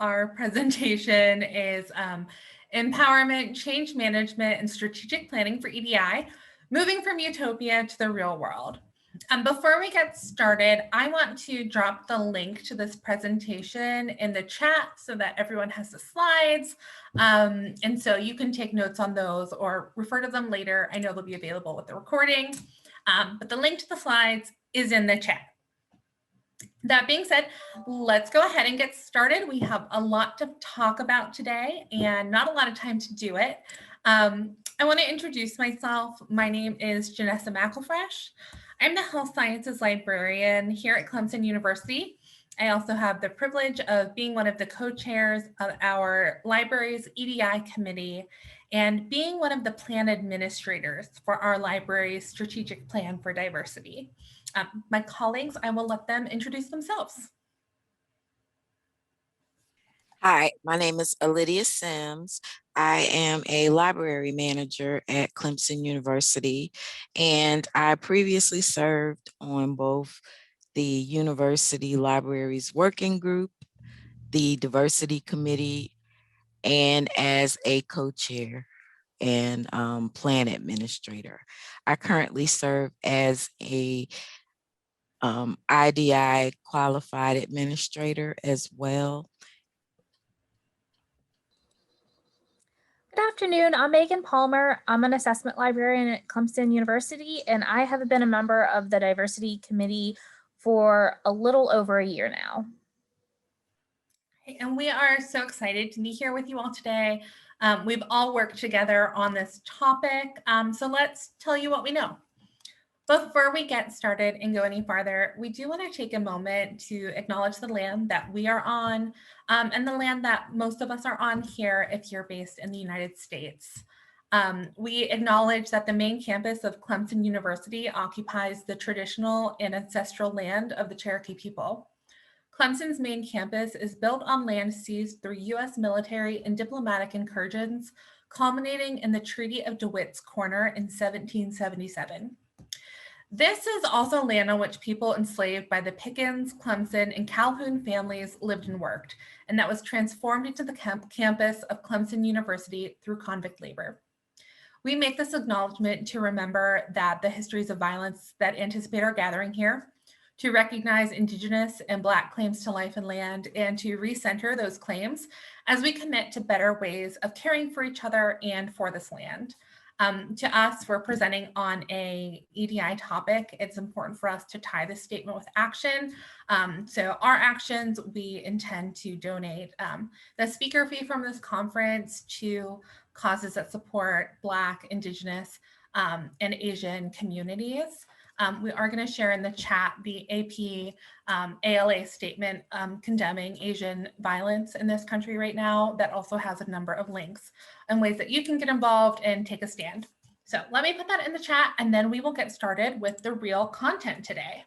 Our presentation is Empowerment, Change Management, and Strategic Planning for EDI, Moving from Utopia to the Real World. Before we get started, I want to drop the link to this presentation in the chat so that everyone has the slides. And so you can take notes on those or refer to them later. I know they'll be available with the recording, but the link to the slides is in the chat. That being said, let's go ahead and get started. We have a lot to talk about today and not a lot of time to do it. I want to introduce myself. My name is Jenessa Mcelfresh. I'm the health sciences librarian here at Clemson University. I also have the privilege of being one of the co-chairs of our library's EDI committee and being one of the plan administrators for our library's strategic plan for diversity. My colleagues, I will let them introduce themselves. Hi, my name is Alydia Sims. I am a library manager at Clemson University, and I previously served on both the University Libraries Working Group, the Diversity Committee, and as a co-chair and plan administrator. I currently serve as a IDI qualified administrator as well. Good afternoon, I'm Megan Palmer. I'm an assessment librarian at Clemson University, and I have been a member of the Diversity Committee for a little over a year now. And we are so excited to be here with you all today. We've all worked together on this topic, so let's tell you what we know. Before we get started and go any farther, we do want to take a moment to acknowledge the land that we are on and the land that most of us are on here if you're based in the United States. We acknowledge that the main campus of Clemson University occupies the traditional and ancestral land of the Cherokee people. Clemson's main campus is built on land seized through U.S. military and diplomatic incursions, culminating in the Treaty of DeWitt's Corner in 1777. This is also land on which people enslaved by the Pickens, Clemson, and Calhoun families lived and worked, and that was transformed into the campus of Clemson University through convict labor. We make this acknowledgement to remember that the histories of violence that anticipate our gathering here, to recognize Indigenous and Black claims to life and land, and to recenter those claims as we commit to better ways of caring for each other and for this land. To us, we're presenting on a EDI topic. It's important for us to tie this statement with action. So our actions, we intend to donate the speaker fee from this conference to causes that support Black, Indigenous, and Asian communities. We are going to share in the chat the AP ALA statement condemning Asian violence in this country right now that also has a number of links and ways that you can get involved and take a stand. So let me put that in the chat and then we will get started with the real content today.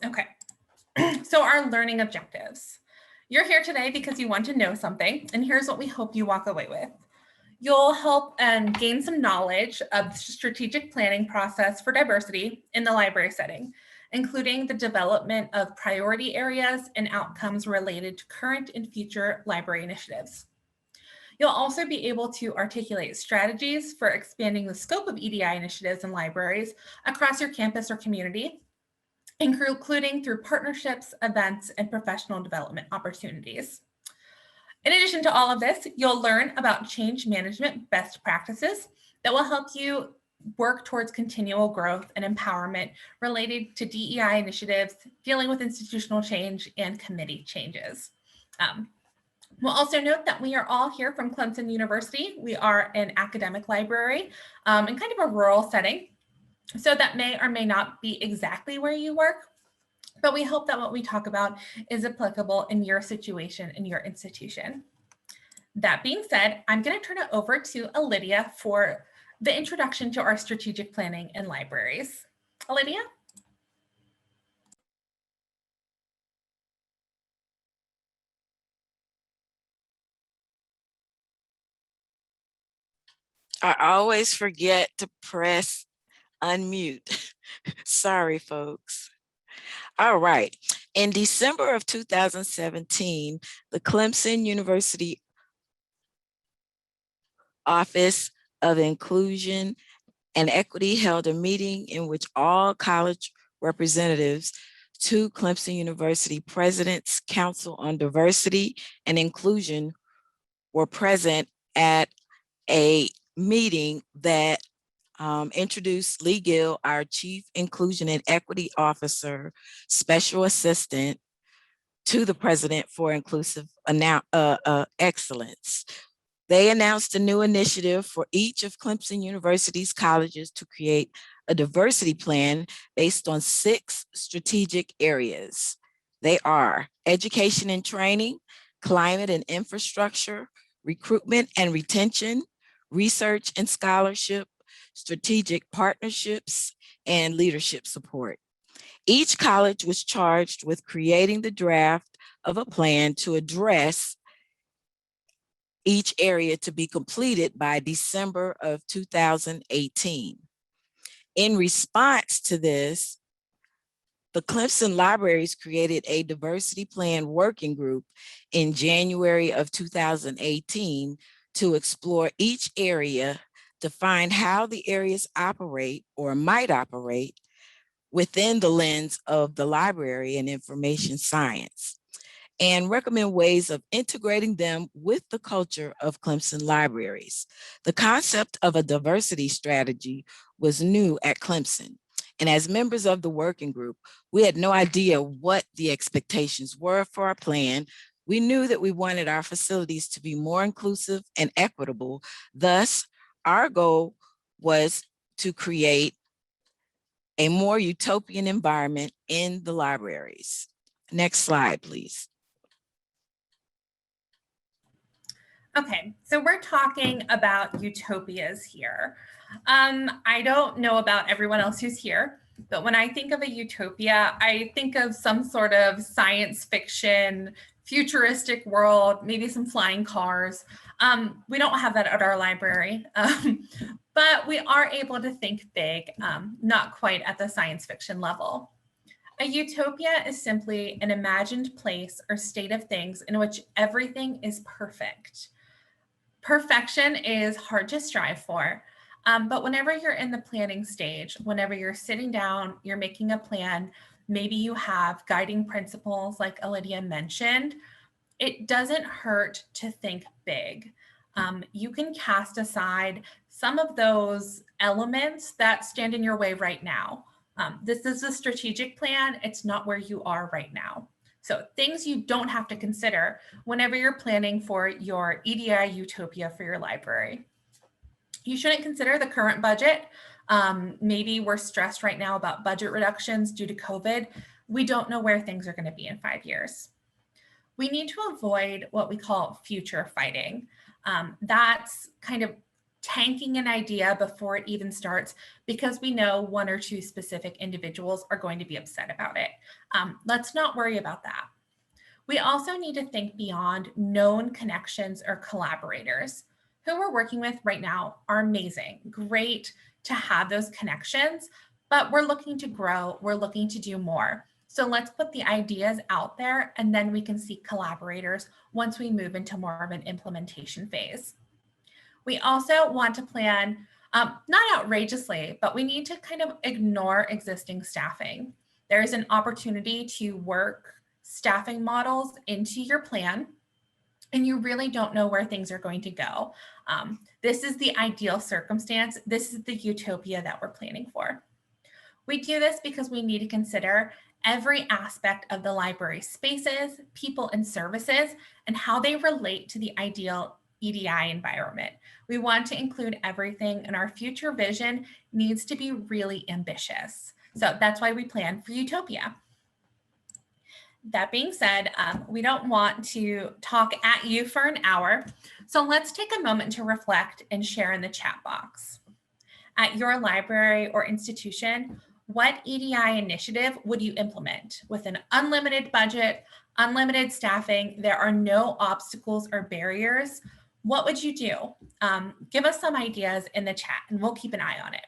Okay, so our learning objectives. You're here today because you want to know something, and here's what we hope you walk away with. You'll help gain some knowledge of the strategic planning process for diversity in the library setting, including the development of priority areas and outcomes related to current and future library initiatives. You'll also be able to articulate strategies for expanding the scope of EDI initiatives in libraries across your campus or community, including through partnerships, events, and professional development opportunities. In addition to all of this, you'll learn about change management best practices that will help you work towards continual growth and empowerment related to DEI initiatives, dealing with institutional change and committee changes. We'll also note that we are all here from Clemson University. We are an academic library in kind of a rural setting, so that may or may not be exactly where you work, but we hope that what we talk about is applicable in your situation, in your institution. That being said, I'm going to turn it over to Alydia for the introduction to our strategic planning in libraries. Alydia? I always forget to press unmute. Sorry, folks. All right. In December of 2017, the Clemson University Office of Inclusion and Equity held a meeting in which all college representatives to Clemson University President's Council on Diversity and Inclusion were present at a meeting that introduced Lee Gill, our Chief Inclusion and Equity Officer, Special Assistant to the President for Inclusive Excellence. They announced a new initiative for each of Clemson University's colleges to create a diversity plan based on 6 strategic areas. They are education and training, climate and infrastructure, recruitment and retention, research and scholarship, strategic partnerships, and leadership support. Each college was charged with creating the draft of a plan to address each area to be completed by December of 2018. In response to this, the Clemson Libraries created a diversity plan working group in January of 2018 to explore each area to find how the areas operate or might operate within the lens of the library and information science, and recommend ways of integrating them with the culture of Clemson Libraries. The concept of a diversity strategy was new at Clemson. And as members of the working group, we had no idea what the expectations were for our plan. We knew that we wanted our facilities to be more inclusive and equitable. Thus, our goal was to create a more utopian environment in the libraries. Next slide, please. Okay, so we're talking about utopias here. I don't know about everyone else who's here, but when I think of a utopia, I think of some sort of science fiction, futuristic world, maybe some flying cars. We don't have that at our library, but we are able to think big, not quite at the science fiction level. A utopia is simply an imagined place or state of things in which everything is perfect. Perfection is hard to strive for, but whenever you're in the planning stage, whenever you're sitting down, you're making a plan, maybe you have guiding principles like Alydia mentioned, it doesn't hurt to think big. You can cast aside some of those elements that stand in your way right now. This is a strategic plan. It's not where you are right now. So things you don't have to consider whenever you're planning for your EDI Utopia for your library. You shouldn't consider the current budget. Maybe we're stressed right now about budget reductions due to COVID. We don't know where things are going to be in 5 years. We need to avoid what we call future fighting. That's kind of tanking an idea before it even starts because we know 1 or 2 specific individuals are going to be upset about it. Let's not worry about that. We also need to think beyond known connections or collaborators. Who we're working with right now are amazing, great to have those connections, but we're looking to grow, we're looking to do more. So let's put the ideas out there and then we can seek collaborators once we move into more of an implementation phase. We also want to plan, not outrageously, but we need to kind of ignore existing staffing. There is an opportunity to work staffing models into your plan, and you really don't know where things are going to go. This is the ideal circumstance. This is the utopia that we're planning for. We do this because we need to consider every aspect of the library spaces, people, and services, and how they relate to the ideal EDI environment. We want to include everything, and our future vision needs to be really ambitious. So that's why we plan for Utopia. That being said, we don't want to talk at you for an hour. So let's take a moment to reflect and share in the chat box. At your library or institution, what EDI initiative would you implement with an unlimited budget, unlimited staffing? There are no obstacles or barriers. What would you do? Give us some ideas in the chat and we'll keep an eye on it.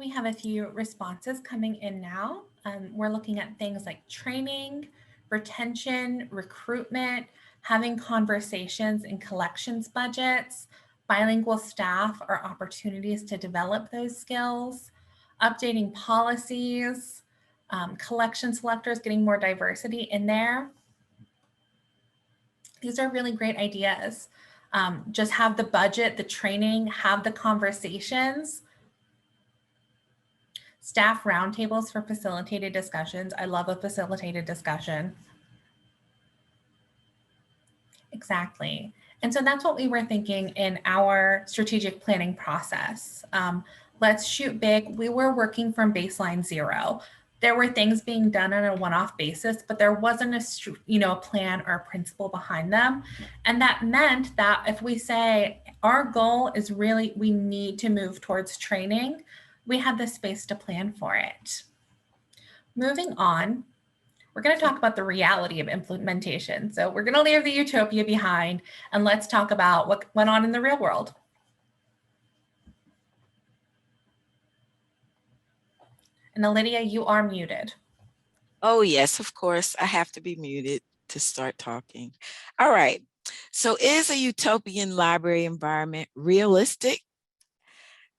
We have a few responses coming in now. We're looking at things like training, retention, recruitment, having conversations in collections budgets, bilingual staff or opportunities to develop those skills, updating policies, collection selectors, getting more diversity in there. These are really great ideas. Just have the budget, the training, have the conversations. Staff roundtables for facilitated discussions. I love a facilitated discussion. Exactly. And so that's what we were thinking in our strategic planning process. Let's shoot big. We were working from baseline 0. There were things being done on a one-off basis, but there wasn't a plan or a principle behind them. And that meant that if we say our goal is really, we need to move towards training, we have the space to plan for it. Moving on, we're going to talk about the reality of implementation. So we're going to leave the utopia behind and let's talk about what went on in the real world. And Alydia, you are muted. Oh, yes, of course. I have to be muted to start talking. All right. So is a utopian library environment realistic?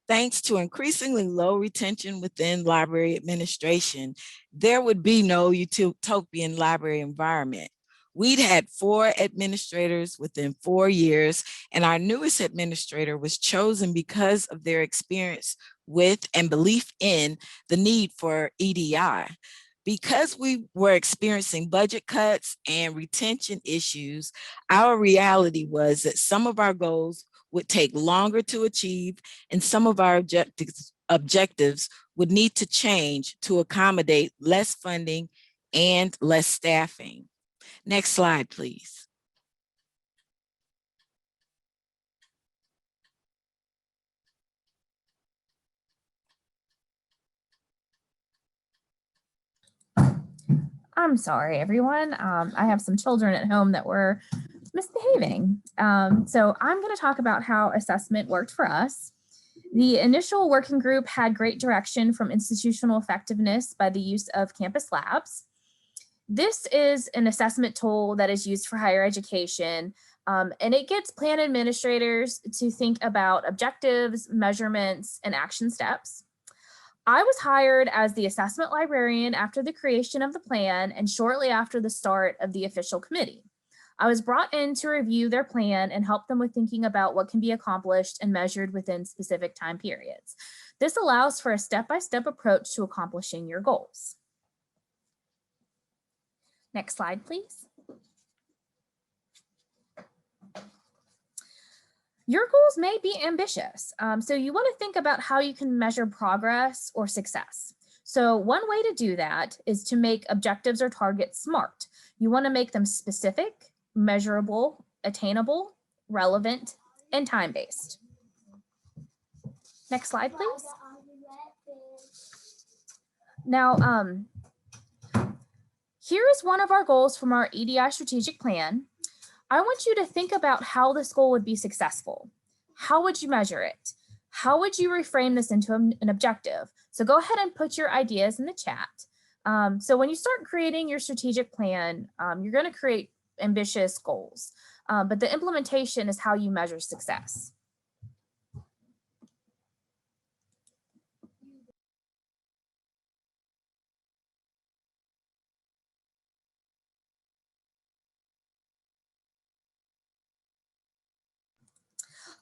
Thanks to increasingly low retention within library administration, there would be no utopian library environment. We'd had 4 administrators within 4 years, and our newest administrator was chosen because of their experience with and belief in the need for EDI. Because we were experiencing budget cuts and retention issues, our reality was that some of our goals would take longer to achieve, and some of our objectives would need to change to accommodate less funding and less staffing. Next slide, please. I'm sorry, everyone. I have some children at home that were misbehaving. So I'm going to talk about how assessment worked for us. The initial working group had great direction from institutional effectiveness by the use of campus labs. This is an assessment tool that is used for higher education, and it gets plan administrators to think about objectives, measurements, and action steps. I was hired as the assessment librarian after the creation of the plan and shortly after the start of the official committee. I was brought in to review their plan and help them with thinking about what can be accomplished and measured within specific time periods. This allows for a step-by-step approach to accomplishing your goals. Next slide, please. Your goals may be ambitious, so you want to think about how you can measure progress or success. So one way to do that is to make objectives or targets SMART. You want to make them specific, measurable, attainable, relevant, and time-based. Next slide, please. Now, here is one of our goals from our EDI strategic plan. I want you to think about how this goal would be successful. How would you measure it? How would you reframe this into an objective? So go ahead and put your ideas in the chat. So when you start creating your strategic plan, you're going to create ambitious goals, but the implementation is how you measure success.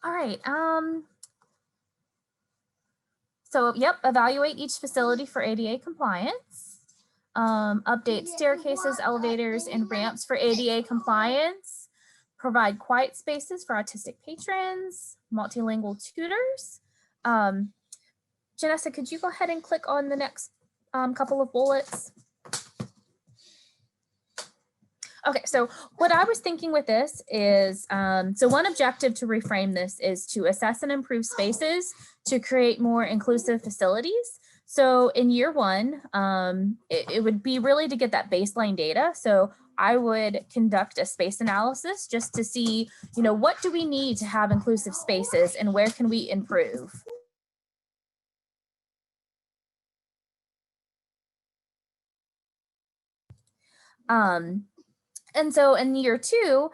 All right. So, yep, evaluate each facility for ADA compliance. Update staircases, elevators, and ramps for ADA compliance. Provide quiet spaces for autistic patrons, multilingual tutors. Jenessa, could you go ahead and click on the next couple of bullets? Okay, so what I was thinking with this is, so one objective to reframe this is to assess and improve spaces to create more inclusive facilities. So in year 1, it would be really to get that baseline data. So I would conduct a space analysis just to see, what do we need to have inclusive spaces and where can we improve? And so in year 2,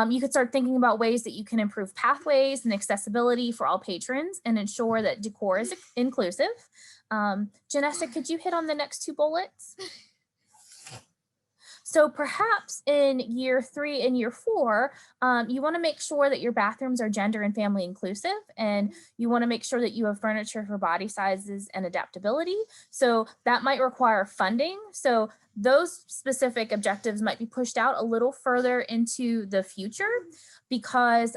you could start thinking about ways that you can improve pathways and accessibility for all patrons and ensure that decor is inclusive. Jenessa, could you hit on the next 2 bullets? So perhaps in year 3 and year 4, you want to make sure that your bathrooms are gender and family inclusive, and you want to make sure that you have furniture for body sizes and adaptability. So that might require funding. So those specific objectives might be pushed out a little further into the future because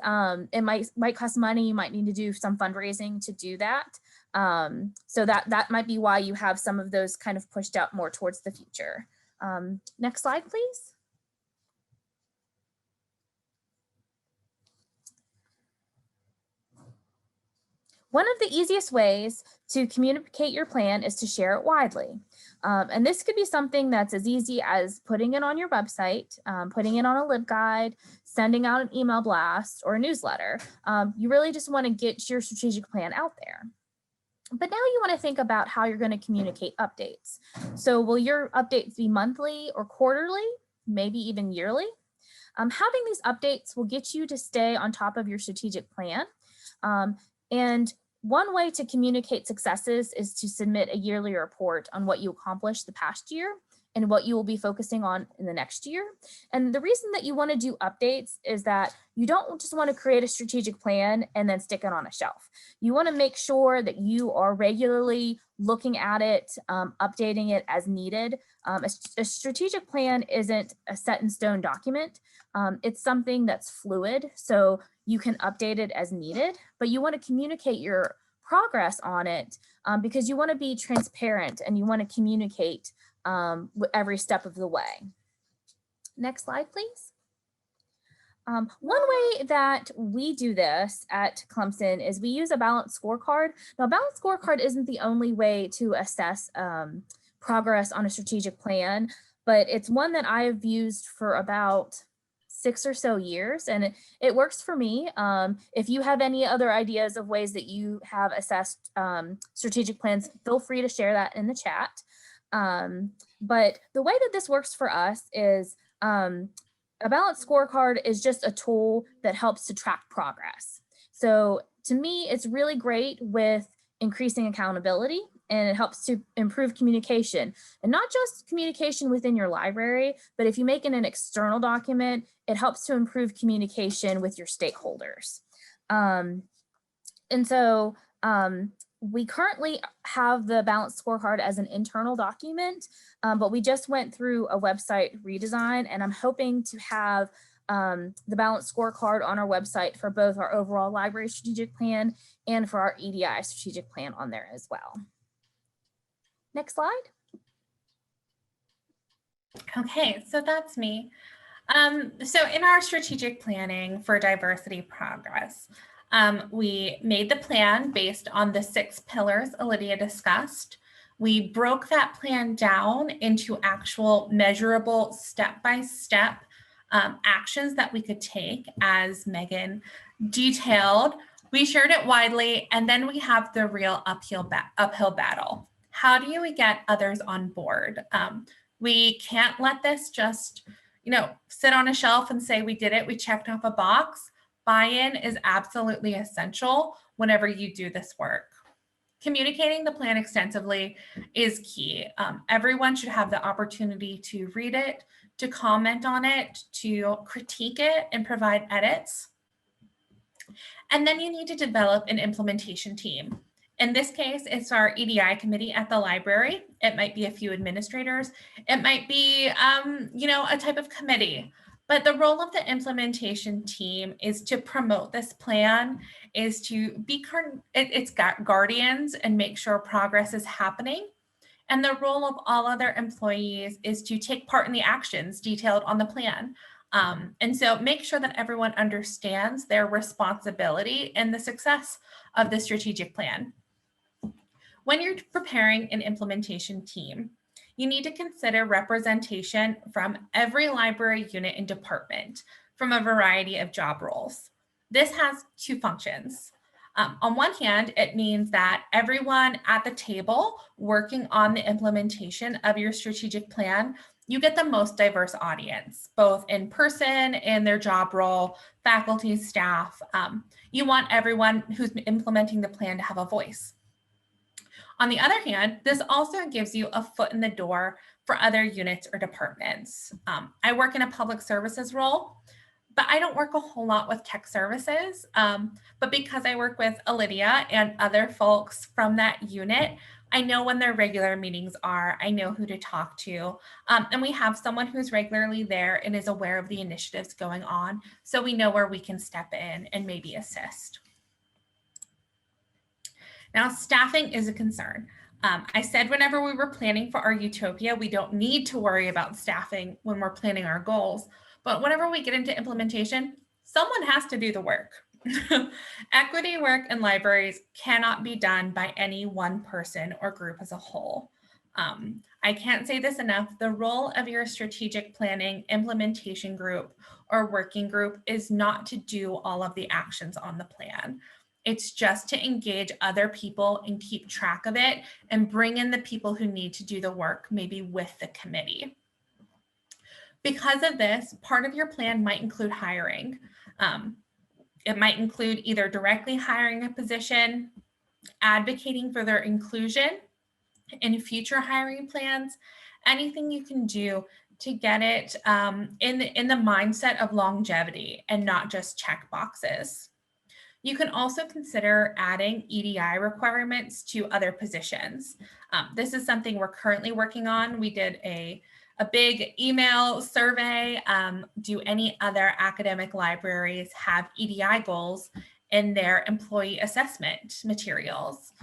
it might cost money. You might need to do some fundraising to do that. So that might be why you have some of those kind of pushed out more towards the future. Next slide, please. One of the easiest ways to communicate your plan is to share it widely. And this could be something that's as easy as putting it on your website, putting it on a LibGuide, sending out an email blast or a newsletter. You really just want to get your strategic plan out there. But now you want to think about how you're going to communicate updates. So will your updates be monthly or quarterly, maybe even yearly? Having these updates will get you to stay on top of your strategic plan. And one way to communicate successes is to submit a yearly report on what you accomplished the past year and what you will be focusing on in the next year. And the reason that you want to do updates is that you don't just want to create a strategic plan and then stick it on a shelf. You want to make sure that you are regularly looking at it, updating it as needed. A strategic plan isn't a set in stone document. It's something that's fluid, so you can update it as needed, but you want to communicate your progress on it because you want to be transparent and you want to communicate every step of the way. Next slide, please. One way that we do this at Clemson is we use a balanced scorecard. Now, a balanced scorecard isn't the only way to assess progress on a strategic plan, but it's one that I have used for about 6 or so years, and it works for me. If you have any other ideas of ways that you have assessed strategic plans, feel free to share that in the chat. But the way that this works for us is a balanced scorecard is just a tool that helps to track progress. So to me, it's really great with increasing accountability, and it helps to improve communication, and not just communication within your library, but if you make it an external document, it helps to improve communication with your stakeholders. And so we currently have the balanced scorecard as an internal document, but we just went through a website redesign, and I'm hoping to have the balanced scorecard on our website for both our overall library strategic plan and for our EDI strategic plan on there as well. Next slide. Okay, so that's me. So in our strategic planning for diversity progress, we made the plan based on the 6 pillars Alydia discussed. We broke that plan down into actual measurable step-by-step actions that we could take, as Megan detailed. We shared it widely, and then we have the real uphill battle. How do we get others on board? We can't let this just, sit on a shelf and say we did it, we checked off a box. Buy-in is absolutely essential whenever you do this work. Communicating the plan extensively is key. Everyone should have the opportunity to read it, to comment on it, to critique it, and provide edits. And then you need to develop an implementation team. In this case, it's our EDI committee at the library. It might be a few administrators. It might be, a type of committee. But the role of the implementation team is to promote this plan, is to be its guardians and make sure progress is happening. And the role of all other employees is to take part in the actions detailed on the plan. And so make sure that everyone understands their responsibility in the success of the strategic plan. When you're preparing an implementation team, you need to consider representation from every library unit and department from a variety of job roles. This has 2 functions. On one hand, it means that everyone at the table working on the implementation of your strategic plan, you get the most diverse audience, both in person, in their job role, faculty, staff. You want everyone who's implementing the plan to have a voice. On the other hand, this also gives you a foot in the door for other units or departments. I work in a public services role, but I don't work a whole lot with tech services. But because I work with Alydia and other folks from that unit, I know when their regular meetings are, I know who to talk to. And we have someone who's regularly there and is aware of the initiatives going on. So we know where we can step in and maybe assist. Now, staffing is a concern. I said whenever we were planning for our Utopia, we don't need to worry about staffing when we're planning our goals. But whenever we get into implementation, someone has to do the work. Equity work in libraries cannot be done by any one person or group as a whole. I can't say this enough. The role of your strategic planning implementation group or working group is not to do all of the actions on the plan. It's just to engage other people and keep track of it and bring in the people who need to do the work, maybe with the committee. Because of this, part of your plan might include hiring. It might include either directly hiring a position, advocating for their inclusion in future hiring plans, anything you can do to get it in the mindset of longevity and not just check boxes. You can also consider adding EDI requirements to other positions. This is something we're currently working on. We did a big email survey. Do any other academic libraries have EDI goals in their employee assessment materials?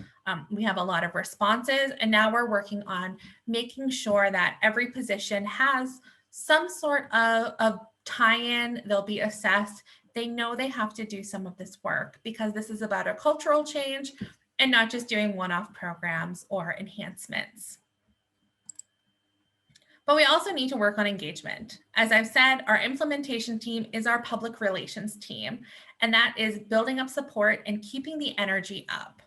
We have a lot of responses, and now we're working on making sure that every position has some sort of tie-in. They'll be assessed. They know they have to do some of this work because this is about a cultural change and not just doing one-off programs or enhancements. But we also need to work on engagement. As I've said, our implementation team is our public relations team, and that is building up support and keeping the energy up.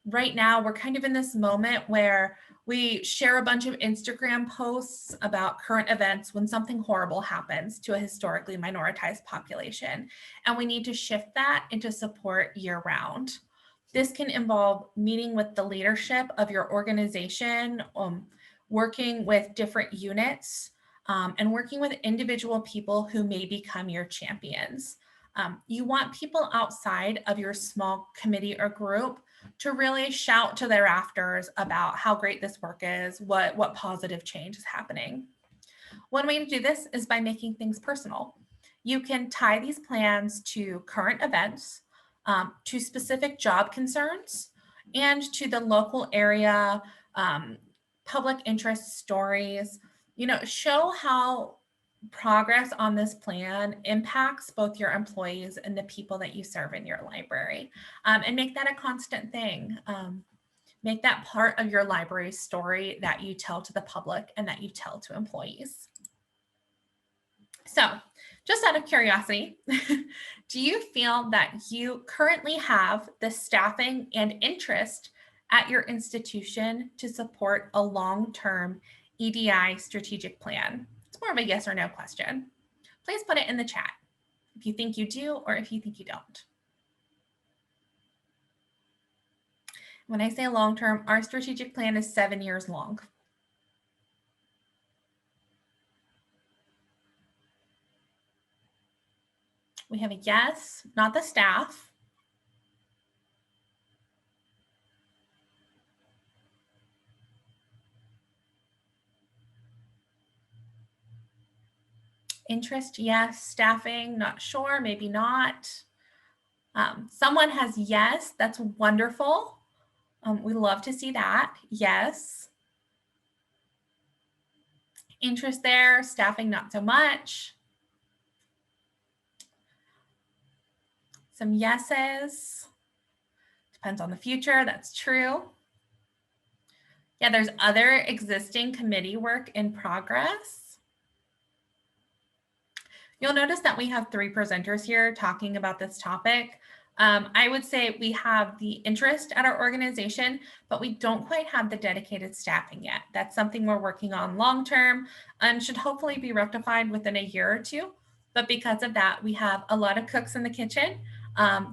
Right now, we're kind of in this moment where we share a bunch of Instagram posts about current events when something horrible happens to a historically minoritized population, and we need to shift that into support year-round. This can involve meeting with the leadership of your organization, working with different units, and working with individual people who may become your champions. You want people outside of your small committee or group to really shout to their rafters about how great this work is, what positive change is happening. One way to do this is by making things personal. You can tie these plans to current events, to specific job concerns, and to the local area public interest stories. Show how progress on this plan impacts both your employees and the people that you serve in your library, and make that a constant thing. Make that part of your library's story that you tell to the public and that you tell to employees. So, just out of curiosity, do you feel that you currently have the staffing and interest at your institution to support a long-term EDI strategic plan? It's more of a yes or no question. Please put it in the chat if you think you do or if you think you don't. When I say long-term, our strategic plan is 7 years long. We have a yes, not the staff. Interest, yes. Staffing, not sure, maybe not. Someone has yes, that's wonderful. We love to see that, yes. Interest there, staffing, not so much. Some yeses. Depends on the future, that's true. Yeah, there's other existing committee work in progress. You'll notice that we have 3 presenters here talking about this topic, I would say we have the interest at our organization, but we don't quite have the dedicated staffing yet. That's something we're working on long-term and should hopefully be rectified within a year or two. But because of that, we have a lot of cooks in the kitchen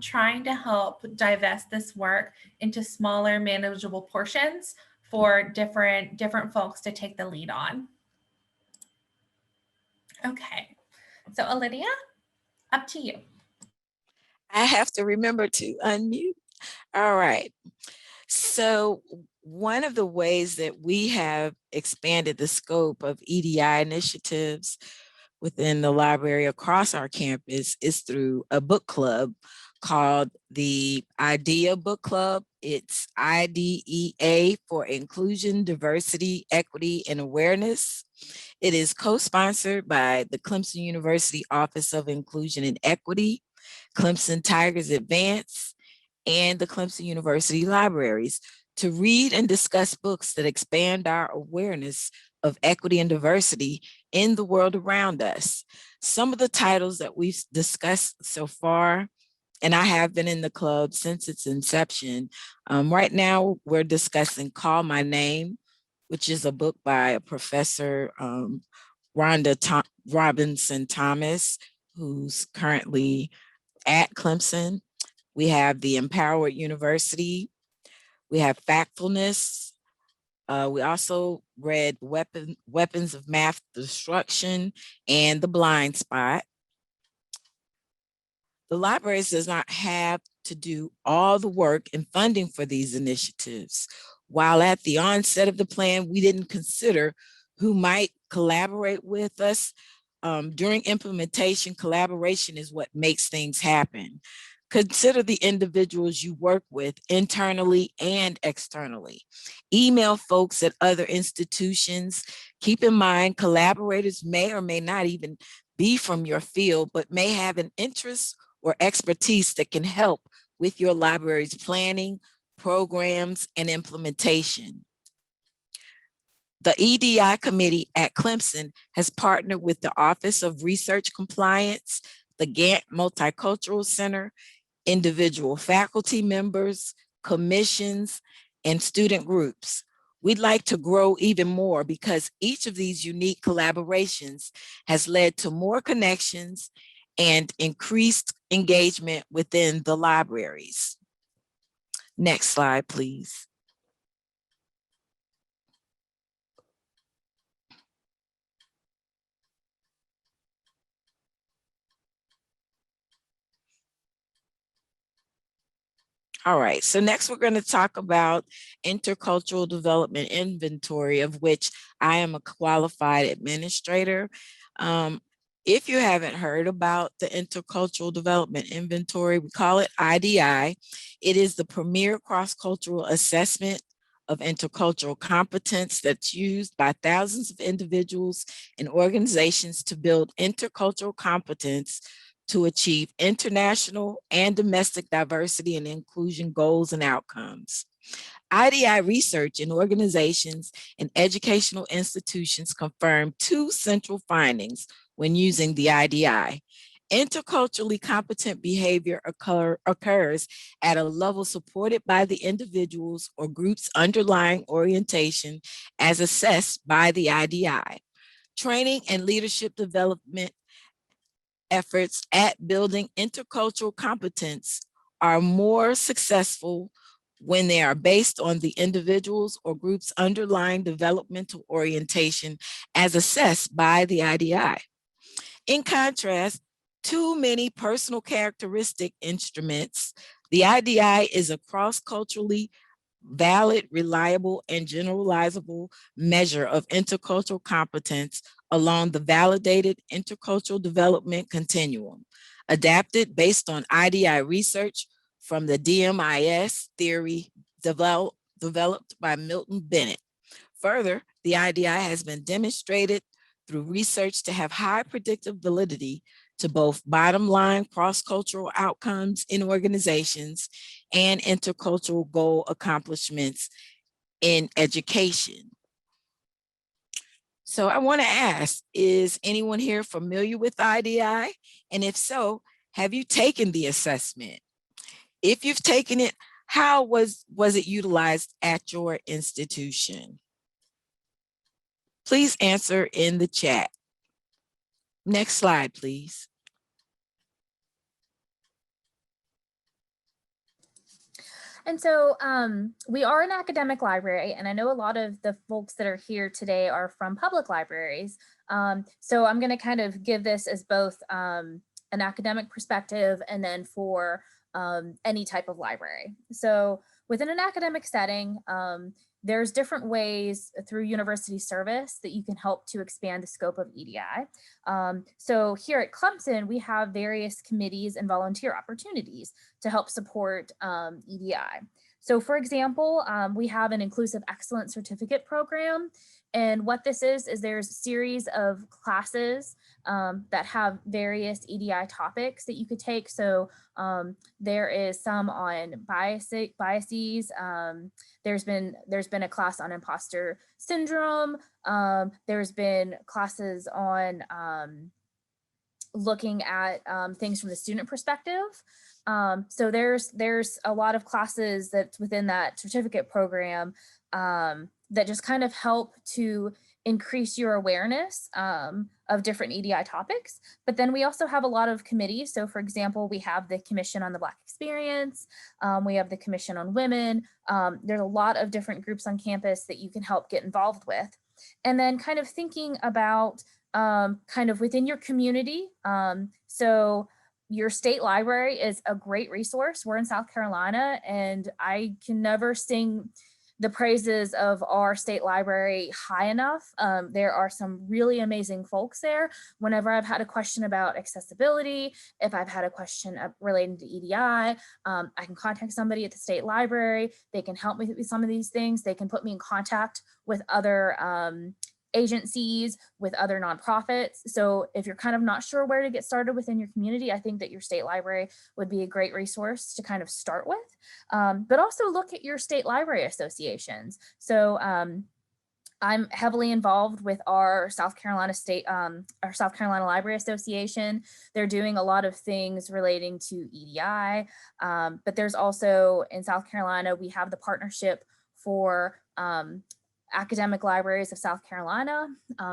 trying to help divest this work into smaller, manageable portions for different folks to take the lead on. Okay, so Alydia, up to you. I have to remember to unmute. All right. So one of the ways that we have expanded the scope of EDI initiatives within the library across our campus is through a book club called the IDEA Book Club. It's IDEA for Inclusion, Diversity, Equity, and Awareness. It is co-sponsored by the Clemson University Office of Inclusion and Equity, Clemson Tigers Advance, and the Clemson University Libraries to read and discuss books that expand our awareness of equity and diversity in the world around us. Some of the titles that we've discussed so far, and I have been in the club since its inception. Right now, we're discussing Call My Name, which is a book by a professor, Rhonda Robinson Thomas, who's currently at Clemson. We have the Empowered University. We have Factfulness. We also read Weapons of Math Destruction and The Blind Spot. The libraries does not have to do all the work and funding for these initiatives. While at the onset of the plan, we didn't consider who might collaborate with us. During implementation, collaboration is what makes things happen. Consider the individuals you work with internally and externally. Email folks at other institutions. Keep in mind, collaborators may or may not even be from your field, but may have an interest or expertise that can help with your library's planning, programs, and implementation. The EDI committee at Clemson has partnered with the Office of Research Compliance, the Gantt Multicultural Center, individual faculty members, commissions, and student groups. We'd like to grow even more because each of these unique collaborations has led to more connections and increased engagement within the libraries. Next slide, please. All right, so next we're going to talk about intercultural development inventory, of which I am a qualified administrator. If you haven't heard about the Intercultural Development Inventory, we call it IDI. It is the premier cross-cultural assessment of intercultural competence that's used by thousands of individuals and organizations to build intercultural competence to achieve international and domestic diversity and inclusion goals and outcomes. IDI research in organizations and educational institutions confirmed two central findings when using the IDI. Interculturally competent behavior occurs at a level supported by the individual's or group's underlying orientation as assessed by the IDI. Training and leadership development efforts at building intercultural competence are more successful when they are based on the individual's or group's underlying developmental orientation as assessed by the IDI. In contrast, too many personal characteristic instruments, the IDI is a cross-culturally valid, reliable, and generalizable measure of intercultural competence along the validated intercultural development continuum, adapted based on IDI research from the DMIS theory developed by Milton Bennett. Further, the IDI has been demonstrated through research to have high predictive validity to both bottom line cross-cultural outcomes in organizations and intercultural goal accomplishments in education. So I want to ask, is anyone here familiar with IDI? And if so, have you taken the assessment? If you've taken it, how was it utilized at your institution? Please answer in the chat. Next slide, please. And so we are an academic library, and I know a lot of the folks that are here today are from public libraries. So I'm going to kind of give this as both an academic perspective and then for any type of library. So within an academic setting, there's different ways through university service that you can help to expand the scope of EDI. So here at Clemson, we have various committees and volunteer opportunities to help support EDI. So for example, we have an Inclusive Excellence Certificate program. And what this is there's a series of classes that have various EDI topics that you could take. So there is some on biases. There's been a class on imposter syndrome. There's been classes on looking at things from the student perspective. So there's a lot of classes that's within that certificate program that just kind of help to increase your awareness of different EDI topics. But then we also have a lot of committees. So for example, we have the Commission on the Black Experience. We have the Commission on Women. There's a lot of different groups on campus that you can help get involved with. And then kind of thinking about kind of within your community. So your state library is a great resource. We're in South Carolina, and I can never sing the praises of our state library high enough. There are some really amazing folks there. Whenever I've had a question about accessibility, if I've had a question relating to EDI, I can contact somebody at the state library. They can help me with some of these things. They can put me in contact with other agencies, with other nonprofits. So if you're kind of not sure where to get started within your community, I think that your state library would be a great resource to kind of start with. But also look at your state library associations. So I'm heavily involved with our South Carolina Library Association. They're doing a lot of things relating to EDI, but there's also in South Carolina, we have the partnership for Academic Libraries of South Carolina.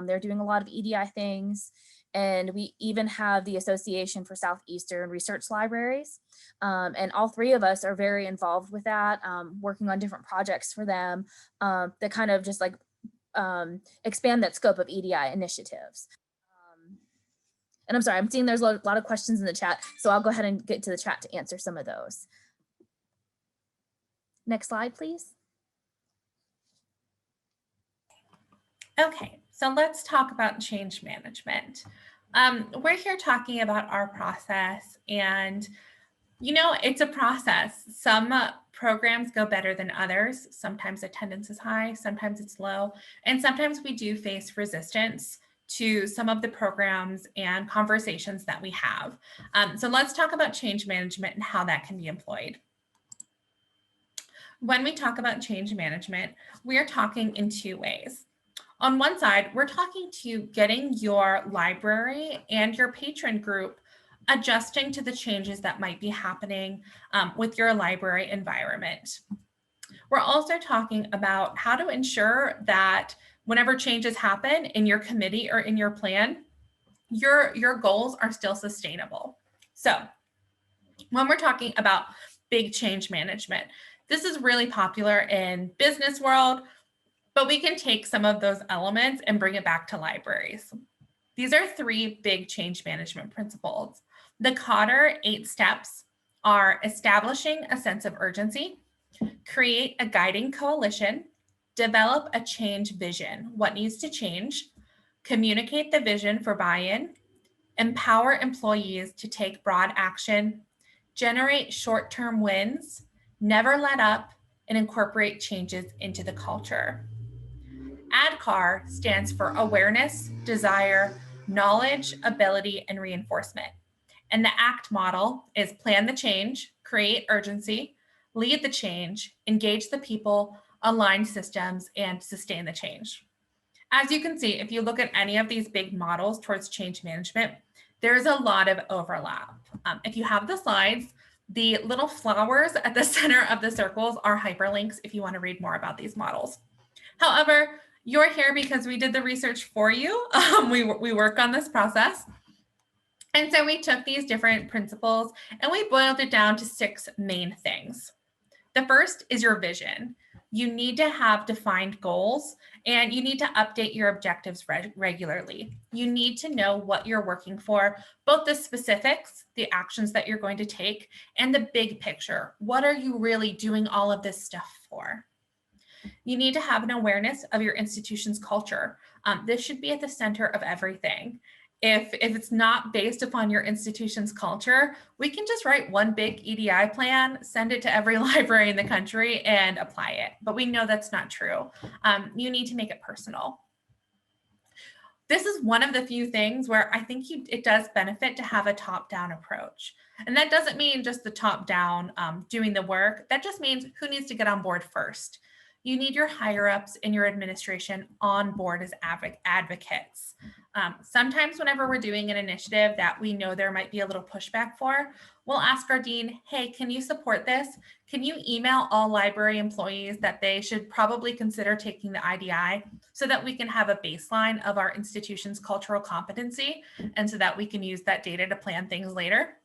They're doing a lot of EDI things. And we even have the Association for Southeastern Research Libraries. And all three of us are very involved with that, working on different projects for them that kind of just like expand that scope of EDI initiatives. And I'm sorry, I'm seeing there's a lot of questions in the chat, so I'll go ahead and get to the chat to answer some of those. Next slide, please. Okay, so let's talk about change management. We're here talking about our process, and you know, it's a process. Some programs go better than others. Sometimes attendance is high, sometimes it's low, and sometimes we do face resistance to some of the programs and conversations that we have. So let's talk about change management and how that can be employed. When we talk about change management, we are talking in two ways. On one side, we're talking to getting your library and your patron group adjusting to the changes that might be happening with your library environment. We're also talking about how to ensure that whenever changes happen in your committee or in your plan, your goals are still sustainable. So when we're talking about big change management, this is really popular in business world, but we can take some of those elements and bring it back to libraries. These are three big change management principles. The Cotter 8 steps are establishing a sense of urgency, create a guiding coalition, develop a change vision, what needs to change, communicate the vision for buy-in, empower employees to take broad action, generate short-term wins, never let up, and incorporate changes into the culture. ADKAR stands for awareness, desire, knowledge, ability, and reinforcement. And the ACT model is plan the change, create urgency, lead the change, engage the people, align systems, and sustain the change. As you can see, if you look at any of these big models towards change management, there's a lot of overlap. If you have the slides, The little flowers at the center of the circles are hyperlinks if you want to read more about these models. However, you're here because we did the research for you. We work on this process. And so we took these different principles and we boiled it down to 6 main things. The first is your vision. You need to have defined goals and you need to update your objectives regularly. You need to know what you're working for, both the specifics, the actions that you're going to take, and the big picture. What are you really doing all of this stuff for? You need to have an awareness of your institution's culture. This should be at the center of everything. If it's not based upon your institution's culture, we can just write one big EDI plan, send it to every library in the country and apply it. But we know that's not true. You need to make it personal. This is one of the few things where I think it does benefit to have a top-down approach. And that doesn't mean just the top-down doing the work. That just means who needs to get on board first. You need your higher-ups in your administration on board as advocates. Sometimes whenever we're doing an initiative that we know there might be a little pushback for, we'll ask our dean, hey, can you support this? Can you email all library employees that they should probably consider taking the IDI so that we can have a baseline of our institution's cultural competency and so that we can use that data to plan things later?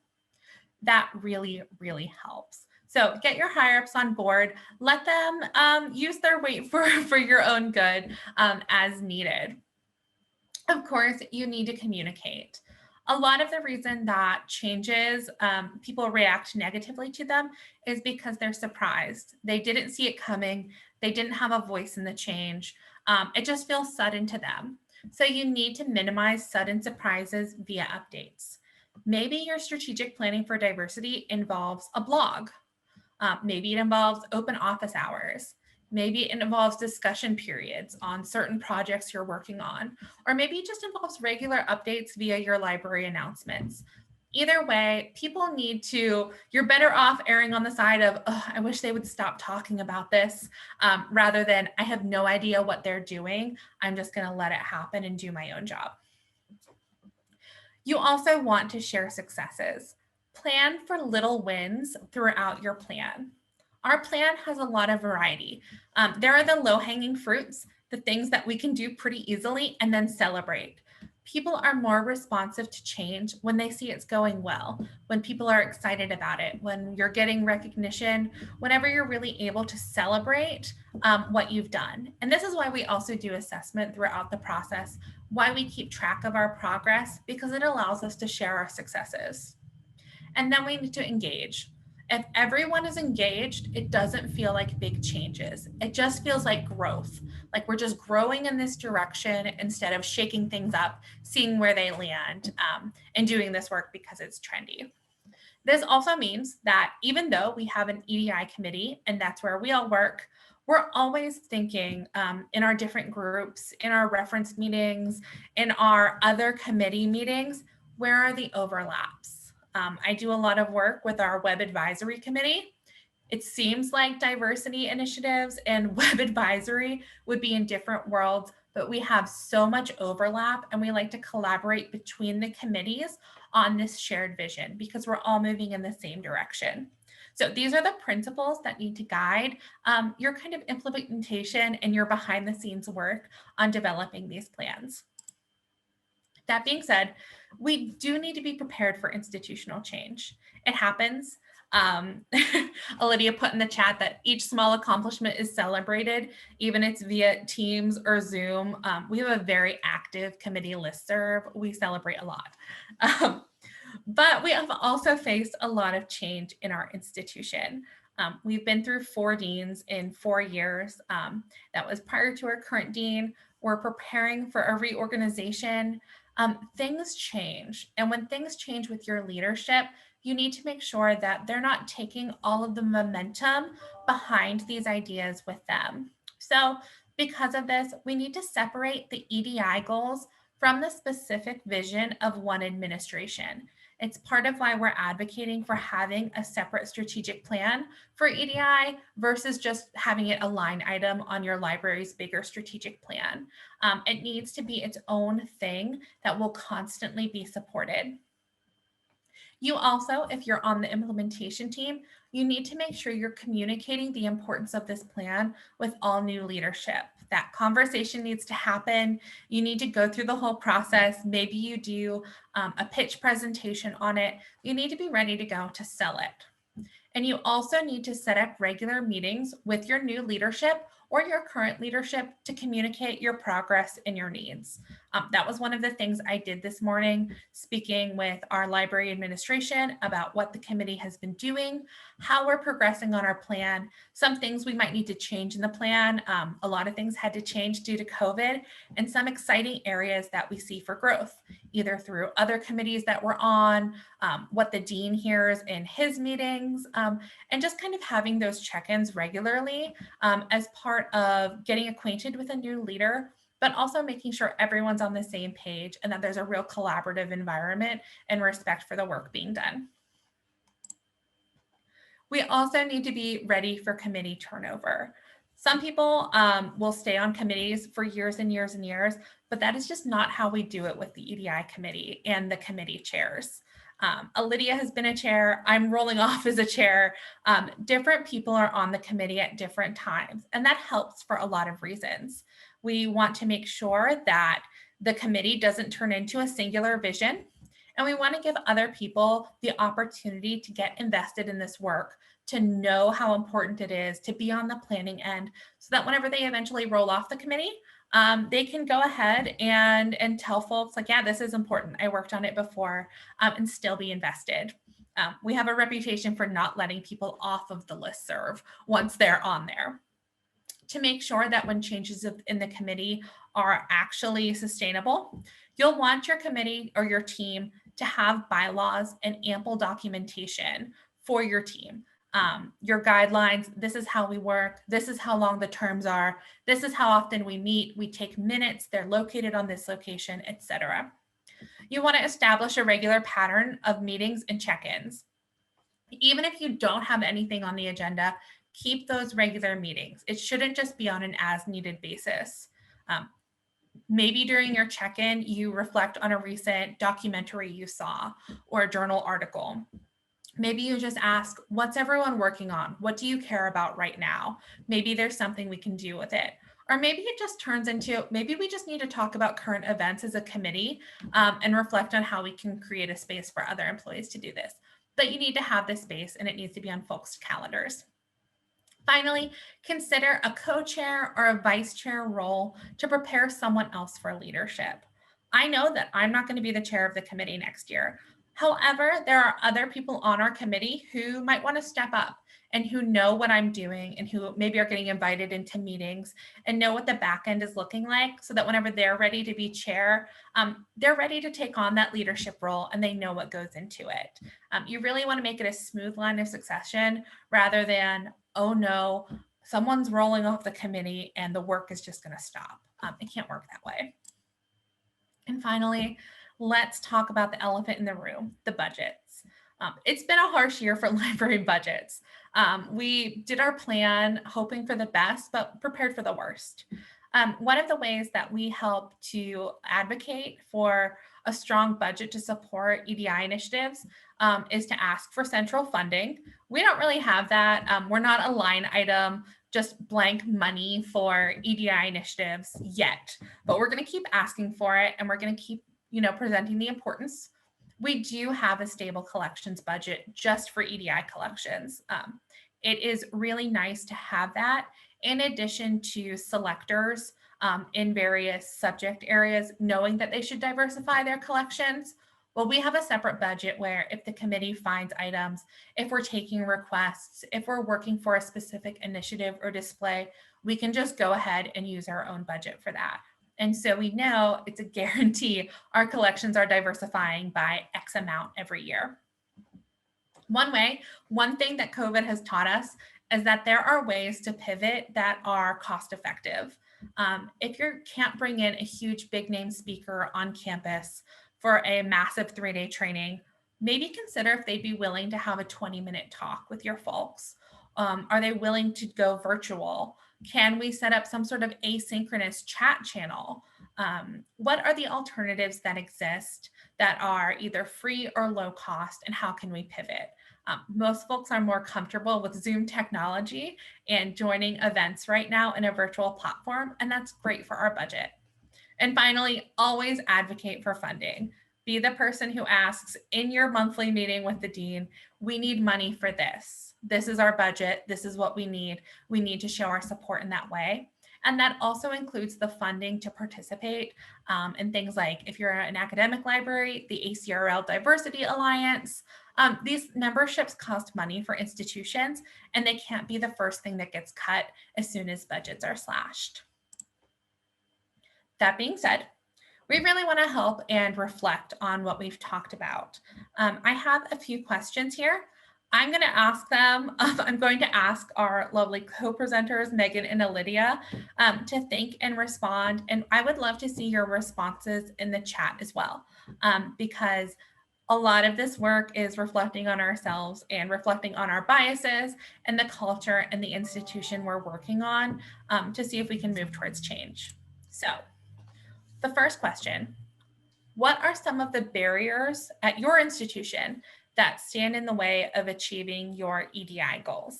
That really, really helps. So get your higher ups on board, let them use their weight for your own good as needed. Of course, you need to communicate. A lot of the reason that changes, people react negatively to them is because they're surprised. They didn't see it coming. They didn't have a voice in the change. It just feels sudden to them. So you need to minimize sudden surprises via updates. Maybe your strategic planning for diversity involves a blog. Maybe it involves open office hours. Maybe it involves discussion periods on certain projects you're working on, or maybe it just involves regular updates via your library announcements. Either way, people need to, you're better off erring on the side of, oh, I wish they would stop talking about this, rather than I have no idea what they're doing. I'm just going to let it happen and do my own job. You also want to share successes. Plan for little wins throughout your plan. Our plan has a lot of variety. There are the low-hanging fruits, the things that we can do pretty easily and then celebrate. People are more responsive to change when they see it's going well, when people are excited about it, when you're getting recognition, whenever you're really able to celebrate what you've done. And this is why we also do assessment throughout the process, why we keep track of our progress, because it allows us to share our successes. And then we need to engage. If everyone is engaged, it doesn't feel like big changes. It just feels like growth, like we're just growing in this direction instead of shaking things up, seeing where they land, and doing this work because it's trendy. This also means that even though we have an EDI committee and that's where we all work, we're always thinking in our different groups, in our reference meetings, in our other committee meetings, where are the overlaps? I do a lot of work with our web advisory committee. It seems like diversity initiatives and web advisory would be in different worlds, but we have so much overlap and we like to collaborate between the committees on this shared vision because we're all moving in the same direction. So these are the principles that need to guide your kind of implementation and your behind the scenes work on developing these plans. That being said, we do need to be prepared for institutional change. It happens. Alydia put in the chat that each small accomplishment is celebrated, even if it's via Teams or Zoom. We have a very active committee listserv. We celebrate a lot. But we have also faced a lot of change in our institution. We've been through 4 deans in 4 years. That was prior to our current dean. We're preparing for a reorganization. Things change. And when things change with your leadership, you need to make sure that they're not taking all of the momentum behind these ideas with them. So because of this, we need to separate the EDI goals from the specific vision of one administration. It's part of why we're advocating for having a separate strategic plan for EDI versus just having it a line item on your library's bigger strategic plan. It needs to be its own thing that will constantly be supported. You also, if you're on the implementation team, you need to make sure you're communicating the importance of this plan with all new leadership. That conversation needs to happen. You need to go through the whole process. Maybe you do a pitch presentation on it. You need to be ready to go to sell it. And you also need to set up regular meetings with your new leadership or your current leadership to communicate your progress and your needs. That was one of the things I did this morning, speaking with our library administration about what the committee has been doing, how we're progressing on our plan, some things we might need to change in the plan. A lot of things had to change due to COVID, and some exciting areas that we see for growth, either through other committees that we're on, what the dean hears in his meetings, and just kind of having those check-ins regularly as part of getting acquainted with a new leader, but also making sure everyone's on the same page and that there's a real collaborative environment and respect for the work being done. We also need to be ready for committee turnover. Some people will stay on committees for years and years and years, but that is just not how we do it with the EDI committee and the committee chairs. Alydia has been a chair. I'm rolling off as a chair. Different people are on the committee at different times, and that helps for a lot of reasons. We want to make sure that the committee doesn't turn into a singular vision, and we want to give other people the opportunity to get invested in this work, to know how important it is to be on the planning end, so that whenever they eventually roll off the committee, they can go ahead and tell folks like, yeah, this is important. I worked on it before, and still be invested. We have a reputation for not letting people off of the listserv once they're on there. To make sure that when changes in the committee are actually sustainable, you'll want your committee or your team to have bylaws and ample documentation for your team. Your guidelines, this is how we work, this is how long the terms are, this is how often we meet, we take minutes, they're located on this location, etc. You want to establish a regular pattern of meetings and check-ins. Even if you don't have anything on the agenda, keep those regular meetings. It shouldn't just be on an as-needed basis. Maybe during your check-in, you reflect on a recent documentary you saw or a journal article. Maybe you just ask, what's everyone working on? What do you care about right now? Maybe there's something we can do with it. Or maybe it just turns into, maybe we just need to talk about current events as a committee and reflect on how we can create a space for other employees to do this. But you need to have this space and it needs to be on folks' calendars. Finally, consider a co-chair or a vice chair role to prepare someone else for leadership. I know that I'm not going to be the chair of the committee next year. However, there are other people on our committee who might want to step up and who know what I'm doing and who maybe are getting invited into meetings and know what the back end is looking like, so that whenever they're ready to be chair, they're ready to take on that leadership role and they know what goes into it. You really want to make it a smooth line of succession rather than, oh no, someone's rolling off the committee and the work is just going to stop. It can't work that way. And finally, let's talk about the elephant in the room, the budgets. It's been a harsh year for library budgets. We did our plan hoping for the best, but prepared for the worst. One of the ways that we help to advocate for a strong budget to support EDI initiatives is to ask for central funding. We don't really have that. We're not a line item, just blank money for EDI initiatives yet, but we're going to keep asking for it, and we're going to keep, presenting the importance. We do have a stable collections budget just for EDI collections. It is really nice to have that, in addition to selectors in various subject areas, knowing that they should diversify their collections. Well, we have a separate budget where if the committee finds items, if we're taking requests, if we're working for a specific initiative or display, we can just go ahead and use our own budget for that. And so we know it's a guarantee our collections are diversifying by X amount every year. One thing that COVID has taught us is that there are ways to pivot that are cost effective. If you can't bring in a huge big name speaker on campus for a massive 3-day training, maybe consider if they'd be willing to have a 20-minute talk with your folks. Are they willing to go virtual? Can we set up some sort of asynchronous chat channel? What are the alternatives that exist that are either free or low cost, and how can we pivot? Most folks are more comfortable with Zoom technology and joining events right now in a virtual platform, and that's great for our budget. And finally, always advocate for funding. Be the person who asks in your monthly meeting with the dean, we need money for this. This is our budget. This is what we need. We need to show our support in that way. And that also includes the funding to participate in things like, if you're an academic library, the ACRL Diversity Alliance. These memberships cost money for institutions, and they can't be the first thing that gets cut as soon as budgets are slashed. That being said, we really want to help and reflect on what we've talked about. I have a few questions here. I'm going to ask them. I'm going to ask our lovely co-presenters, Megan and Alydia, to think and respond. And I would love to see your responses in the chat as well, because a lot of this work is reflecting on ourselves and reflecting on our biases and the culture and the institution we're working on, to see if we can move towards change. So the first question, what are some of the barriers at your institution that stand in the way of achieving your EDI goals?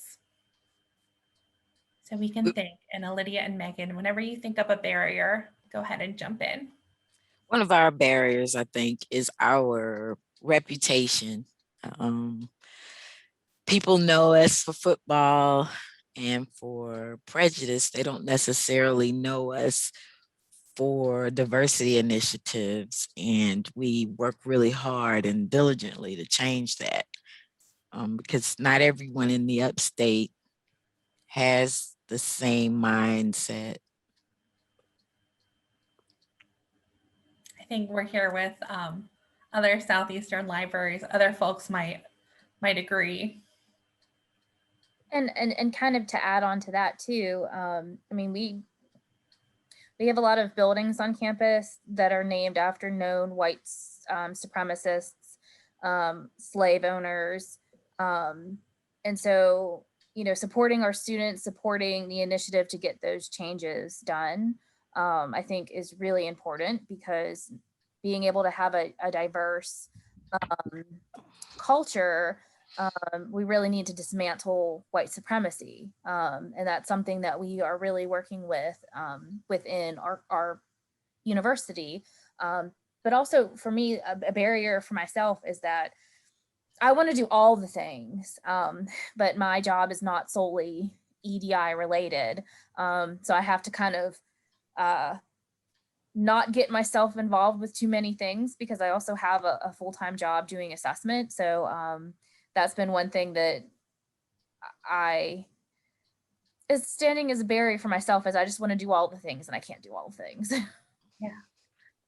So we can think, and Alydia and Megan, whenever you think of a barrier, go ahead and jump in. One of our barriers, I think, is our reputation. People know us for football and for prejudice. They don't necessarily know us for diversity initiatives, and we work really hard and diligently to change that, because not everyone in the upstate has the same mindset. I think we're here with other Southeastern libraries. Other folks might agree. And kind of to add on to that too, I mean, we have a lot of buildings on campus that are named after known white supremacists, slave owners. And so, you know, supporting our students, supporting the initiative to get those changes done, I think is really important, because being able to have a diverse culture, we really need to dismantle white supremacy. And that's something that we are really working with within our university. But also for me, a barrier for myself is that I want to do all the things, but my job is not solely EDI related. So I have to kind of not get myself involved with too many things, because I also have a full-time job doing assessment. So that's been one thing that is standing as a barrier for myself, as I just want to do all the things and I can't do all the things.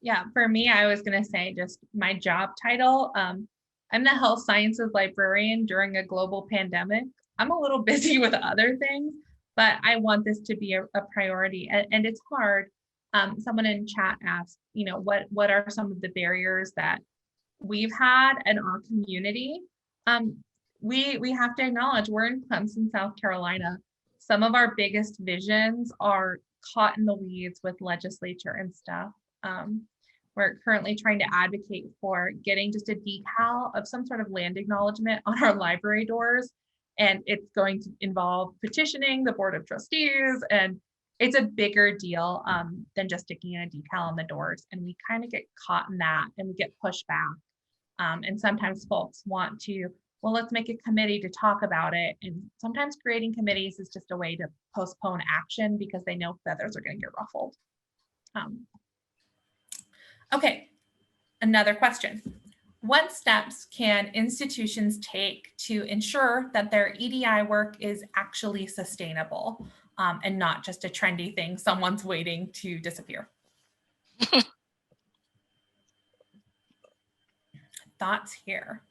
Yeah, for me, I was going to say just my job title. I'm the health sciences librarian during a global pandemic. I'm a little busy with other things, but I want this to be a priority, and it's hard. Someone in chat asked, you know, what are some of the barriers that we've had in our community? We have to acknowledge we're in Clemson, South Carolina. Some of our biggest visions are caught in the weeds with legislature and stuff. We're currently trying to advocate for getting just a decal of some sort of land acknowledgement on our library doors. And it's going to involve petitioning the Board of Trustees, and it's a bigger deal than just sticking in a decal on the doors. And we kind of get caught in that, and we get pushed back. And sometimes folks want to, well, let's make a committee to talk about it. And sometimes creating committees is just a way to postpone action because they know feathers are going to get ruffled. Okay, another question. What steps can institutions take to ensure that their EDI work is actually sustainable and not just a trendy thing someone's waiting to disappear? Thoughts here?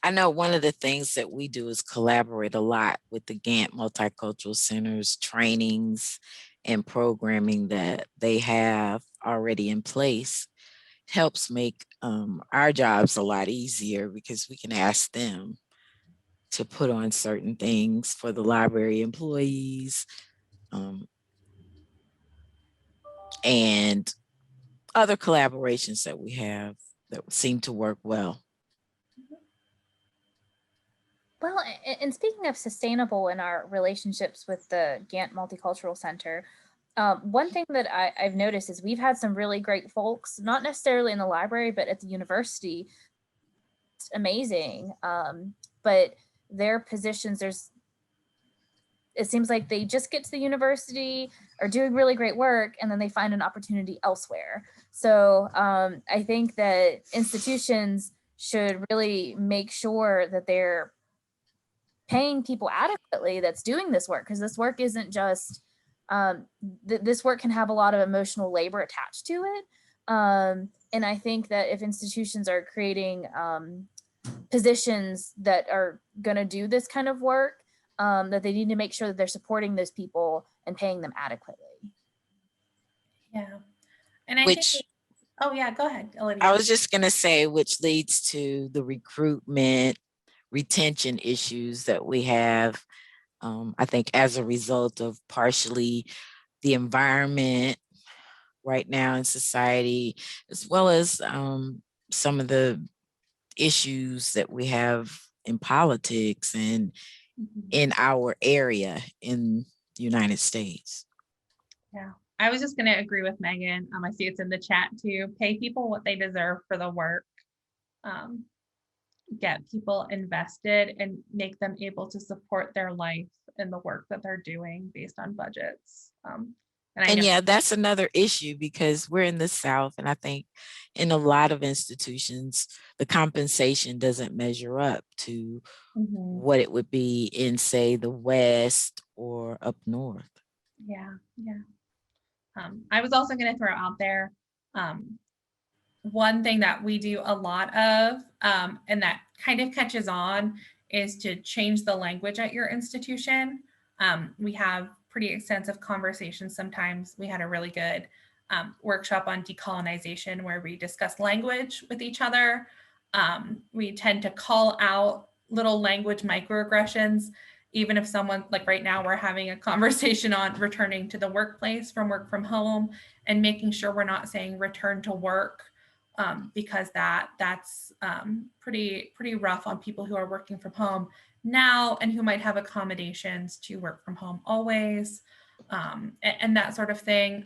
I know one of the things that we do is collaborate a lot with the Gantt Multicultural Center's trainings and programming that they have already in place. Helps make our jobs a lot easier, because we can ask them to put on certain things for the library employees. and other collaborations that we have that seem to work well. Well, and speaking of sustainable in our relationships with the Gantt Multicultural Center, one thing that I've noticed is we've had some really great folks, not necessarily in the library, but at the university. It's amazing. But their positions, it seems like they just get to the university, are doing really great work, and then they find an opportunity elsewhere. So I think that institutions should really make sure that they're paying people adequately that's doing this work, because this work isn't just this work can have a lot of emotional labor attached to it, and I think that if institutions are creating positions that are going to do this kind of work, that they need to make sure that they're supporting those people and paying them adequately. Yeah, and I think oh yeah, go ahead, Alydia. I was just going to say, which leads to the recruitment, retention issues that we have, I think as a result of partially the environment right now in society, as well as some of the issues that we have in politics and in our area in the United States. Yeah, I was just going to agree with Megan. I see it's in the chat too. Pay people what they deserve for the work. Get people invested and make them able to support their life and the work that they're doing based on budgets. And yeah, that's another issue, because we're in the South, and I think in a lot of institutions, the compensation doesn't measure up to what it would be in, say, the West or up north. Yeah, yeah. I was also going to throw out there, one thing that we do a lot of, and that kind of catches on, is to change the language at your institution. We have pretty extensive conversations sometimes. We had a really good workshop on decolonization where we discuss language with each other. We tend to call out little language microaggressions, even if someone, like right now, we're having a conversation on returning to the workplace from work from home, and making sure we're not saying return to work, because that's pretty rough on people who are working from home now and who might have accommodations to work from home always, and that sort of thing.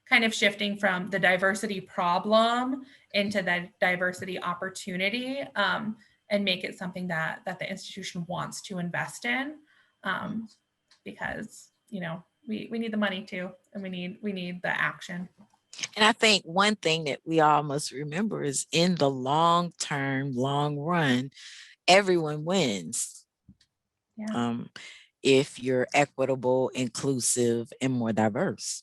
Kind of shifting from the diversity problem into the diversity opportunity, and make it something that the institution wants to invest in, because we need the money too, and we need the action. And I think one thing that we all must remember is, in the long term, long run, everyone wins. Yeah. If you're equitable, inclusive, and more diverse.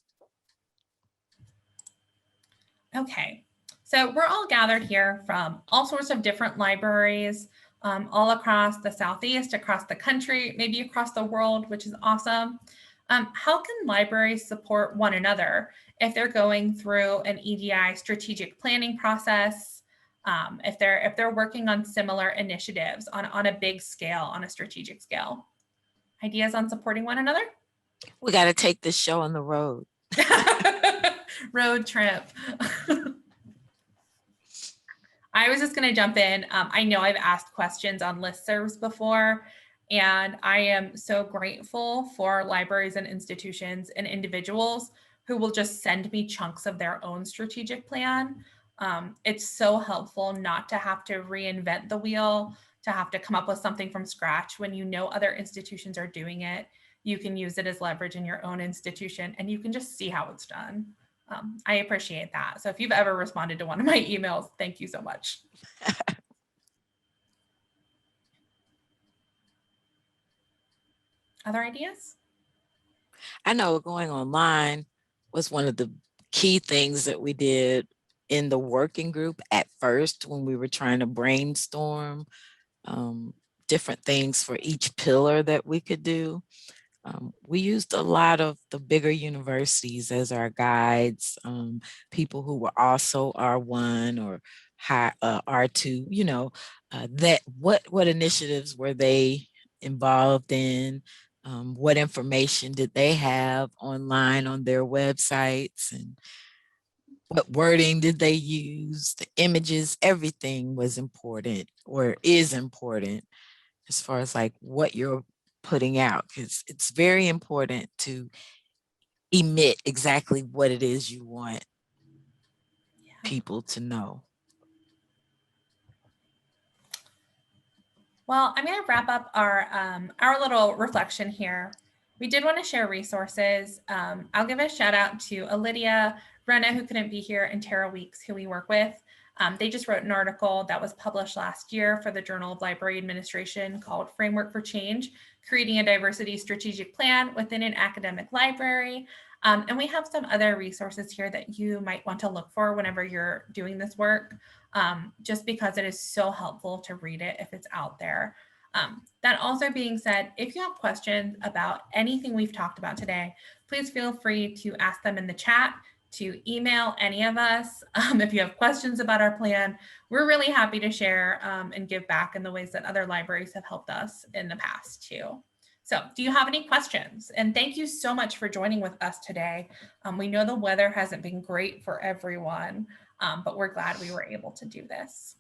Okay, so we're all gathered here from all sorts of different libraries, all across the Southeast, across the country, maybe across the world, which is awesome. How can libraries support one another if they're going through an EDI strategic planning process, if they're working on similar initiatives on a big scale, on a strategic scale? Ideas on supporting one another? We got to take this show on the road. Road trip. I was just going to jump in. I know I've asked questions on listservs before, and I am so grateful for libraries and institutions and individuals who will just send me chunks of their own strategic plan. It's so helpful not to have to reinvent the wheel, to have to come up with something from scratch. When you know other institutions are doing it, you can use it as leverage in your own institution, and you can just see how it's done. I appreciate that. So if you've ever responded to one of my emails, thank you so much. Other ideas? I know going online was one of the key things that we did in the working group at first, when we were trying to brainstorm different things for each pillar that we could do. We used a lot of the bigger universities as our guides, people who were also R1 or R2, that what initiatives were they involved in, What information did they have online on their websites, and what wording did they use? The images, everything was important or is important as far as like what you're putting out, because it's very important to emit exactly what it is you want people to know. Well, I'm going to wrap up our little reflection here. We did want to share resources. I'll give a shout out to Alydia, Renna, who couldn't be here, and Tara Weeks, who we work with. They just wrote an article that was published last year for the Journal of Library Administration called Framework for Change, Creating a Diversity Strategic Plan Within an Academic Library. And we have some other resources here that you might want to look for whenever you're doing this work. Just because it is so helpful to read it if it's out there. That also being said, if you have questions about anything we've talked about today, please feel free to ask them in the chat, to email any of us. If you have questions about our plan, we're really happy to share and give back in the ways that other libraries have helped us in the past too. So do you have any questions? And thank you so much for joining with us today. We know the weather hasn't been great for everyone, but we're glad we were able to do this.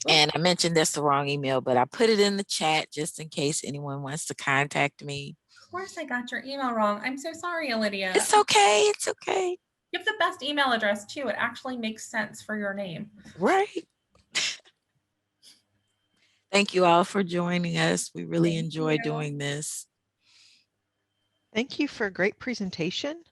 And I mentioned that's the wrong email, but I put it in the chat just in case anyone wants to contact me. Of course, I got your email wrong. I'm so sorry, Alydia. It's okay. It's okay. You have the best email address too. It actually makes sense for your name. Right. Thank you all for joining us. We really enjoy doing this. Thank you for a great presentation.